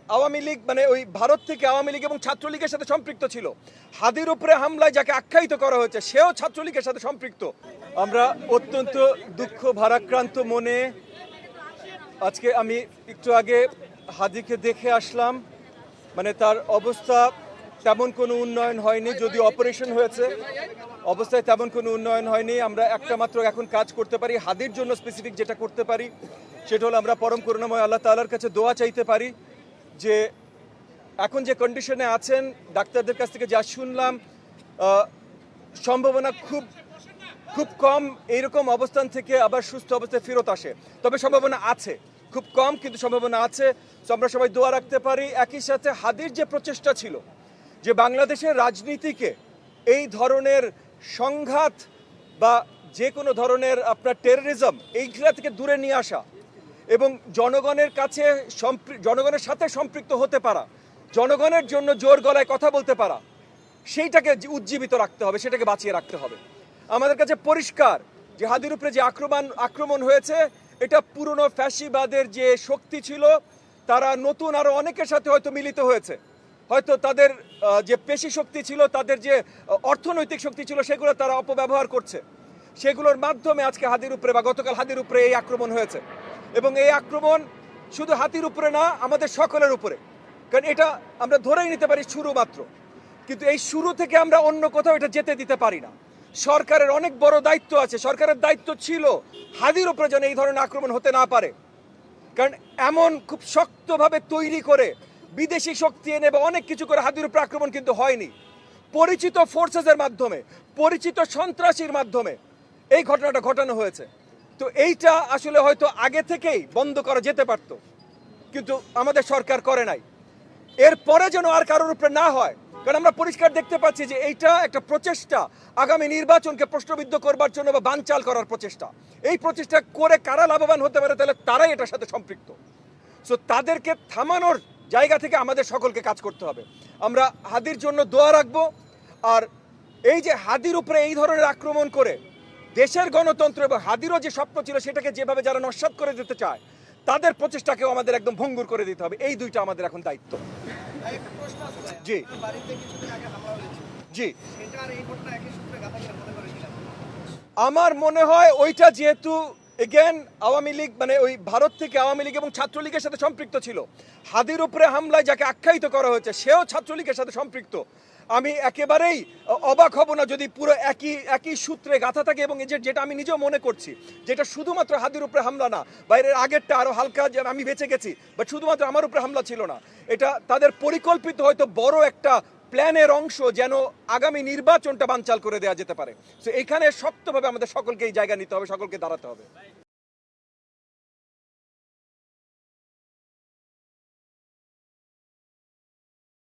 আওয়ামী লীগ মানে ওই ভারত থেকে আওয়ামী লীগ এবং ছাত্রলীগের সাথে সম্পৃক্ত ছিল। হাদির উপরে হামলায় যাকে আখ্যায়িত করা হয়েছে সেও ছাত্রলীগের সাথে সম্পৃক্ত। আমরা অত্যন্ত দুঃখ ভারাক্রান্ত মনে আজকে আমি একটু আগে হাদিকে দেখে আসলাম। মানে তার অবস্থা তেমন কোনো উন্নয়ন হয়নি, যদি অপারেশন হয়েছে অবস্থায় তেমন কোনো উন্নয়ন হয়নি। আমরা একটা মাত্র এখন কাজ করতে পারি, হাদির জন্য স্পেসিফিক যেটা করতে পারি সেটা হলো আমরা পরম করুণাময় আল্লাহ তাআলার কাছে দোয়া চাইতে পারি যে এখন যে কন্ডিশনে আছেন, ডাক্তারদের কাছ থেকে যা শুনলাম সম্ভাবনা খুব কম এইরকম অবস্থান থেকে আবার সুস্থ অবস্থায় ফেরত আসে। তবে সম্ভাবনা আছে, খুব কম কিন্তু সম্ভাবনা আছে। তো আমরা সবাই দোয়া রাখতে পারি। একই সাথে হাদির যে প্রচেষ্টা ছিল যে বাংলাদেশের রাজনীতিকে এই ধরনের সংঘাত বা যে কোনো ধরনের আপনার টেররিজম এইগুলা থেকে দূরে নিয়ে আসা এবং জনগণের কাছে জনগণের সাথে সম্পৃক্ত হতে পারা, জনগণের জন্য জোর গলায় কথা বলতে পারা, সেইটাকে উজ্জীবিত রাখতে হবে, সেটাকে বাঁচিয়ে রাখতে হবে। আমাদের কাছে পরিষ্কার যে হাদির উপরে যে আক্রমণ হয়েছে এটা পুরনো ফ্যাসিবাদের যে শক্তি ছিল তারা নতুন আরো অনেকের সাথে হয়তো মিলিত হয়েছে, হয়তো তাদের যে পেশি শক্তি ছিল, তাদের যে অর্থনৈতিক শক্তি ছিল সেগুলো তারা অপব্যবহার করছে। সেগুলোর মাধ্যমে আজকে হাদির উপরে বা গতকাল হাদির উপরে এই আক্রমণ হয়েছে। এবং এই আক্রমণ শুধু হাতির উপরে না, আমাদের সকলের উপরে। কারণ এটা আমরা ধরেই নিতে পারি শুরু মাত্র, কিন্তু এই শুরু থেকে আমরা অন্য কোথাও এটা যেতে দিতে পারি না। সরকারের অনেক বড় দায়িত্ব আছে, সরকারের দায়িত্ব ছিল হাদির উপরে যেন এই ধরনের আক্রমণ হতে না পারে। কারণ এমন খুব শক্তভাবে তৈরি করে বিদেশি শক্তি এনে বা অনেক কিছু করে হাদির উপরে আক্রমণ কিন্তু হয়নি। পরিচিত ফোর্সেসের মাধ্যমে, পরিচিত সন্ত্রাসীর মাধ্যমে এই ঘটনাটা ঘটানো হয়েছে। তো এইটা আসলে হয়তো আগে থেকেই বন্ধ করা যেতে পারত, কিন্তু আমাদের সরকার করে নাই। এরপরে যেন আর কারোর উপরে না হয়, কারণ আমরা পরিষ্কার দেখতে পাচ্ছি যে এইটা একটা প্রচেষ্টা আগামী নির্বাচনকে প্রশ্নবিদ্ধ করবার জন্য বা বানচাল করার প্রচেষ্টা। এই প্রচেষ্টা করে কারা লাভবান হতে পারে, তাহলে তারাই এটার সাথে সম্পৃক্ত। সো তাদেরকে থামানোর জায়গা থেকে আমাদের সকলকে কাজ করতে হবে। আমরা হাদির জন্য দোয়া রাখবো। আর এই যে হাদির উপরে এই ধরনের আক্রমণ করে দেশের গণতন্ত্র এবং হাদিরও যে স্বপ্ন ছিল সেটাকে যেভাবে যারা নস্যাৎ করে দিতে চায় তাদের প্রচেষ্টাকেও আমাদের একদম ভঙ্গুর করে দিতে হবে। এই দুইটা আমাদের এখন দায়িত্ব। জি জি, আমার মনে হয় ওইটা যেহেতু এগেন আওয়ামী লীগ মানে ওই ভারত থেকে আওয়ামী লীগ এবং ছাত্রলীগের সাথে সম্পৃক্ত ছিল। হাদির উপরে হামলায় যাকে আখ্যায়িত করা হয়েছে সেও ছাত্রলীগের সাথে সম্পৃক্ত। আমি একেবারেই অবাক হব না যদি পুরো একই সূত্রে গাঁথা থাকে। এবং যেটা আমি নিজেও মনে করছি যেটা শুধুমাত্র হাদির উপরে হামলা না, বাইরের আগেরটা আরো হালকা যে আমি বেঁচে গেছি, বাট শুধুমাত্র আমার উপরে হামলা ছিল না, এটা তাদের পরিকল্পিত হয়তো বড় একটা প্ল্যানের অংশ যেন আগামী নির্বাচনটা বানচাল করে দেওয়া যেতে পারে। তো এইখানে শক্তভাবে আমাদের সকলকে এই জায়গা নিতে হবে, সকলকে দাঁড়াতে হবে।